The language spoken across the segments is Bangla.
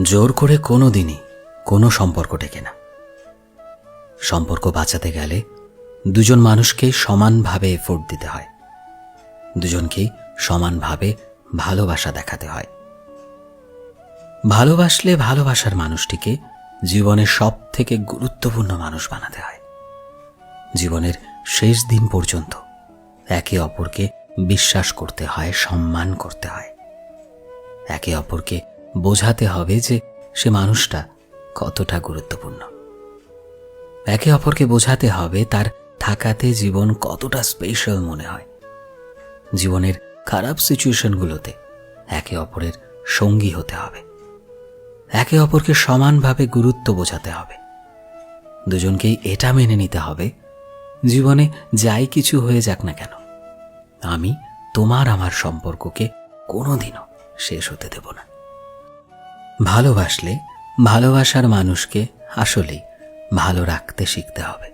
জোর করে কোনো দিনই কোনো সম্পর্ক টেকে না। সম্পর্ক বাঁচাতে গেলে দুজন মানুষকেই সমানভাবে এফোর্ট দিতে হয়, দুজনকেই সমানভাবে ভালোবাসা দেখাতে হয়। ভালোবাসলে ভালোবাসার মানুষটিকে জীবনের সব থেকে গুরুত্বপূর্ণ মানুষ বানাতে হয়। জীবনের শেষ দিন পর্যন্ত একে অপরকে বিশ্বাস করতে হয়, সম্মান করতে হয়। একে অপরকে বোঝাতে হবে যে সে মানুষটা কতটা গুরুত্বপূর্ণ। একে অপরকে বোঝাতে হবে তার থাকাতে জীবন কতটা স্পেশাল মনে হয়। জীবনের খারাপ সিচুয়েশনগুলোতে একে অপরের সঙ্গী হতে হবে। একে অপরকে সমানভাবে গুরুত্ব বোঝাতে হবে। দুজনকেই এটা মেনে নিতে হবে, জীবনে যাই কিছু হয়ে যাক না কেন, আমি তোমার আমার সম্পর্ককে কোনোদিনও শেষ হতে দেব না। ভালোবাসলে ভালোবাসার মানুষকে আসলেই ভালো রাখতে শিখতে হবে।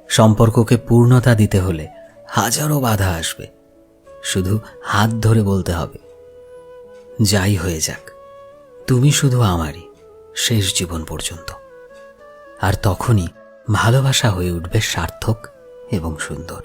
সম্পর্ককে পূর্ণতা দিতে হলে হাজারো বাধা আসবে, শুধু হাত ধরে বলতে হবে, যাই হয়ে যাক তুমি শুধু আমারই শেষ জীবন পর্যন্ত। আর তখনই ভালোবাসা হয়ে উঠবে সার্থক এবং সুন্দর।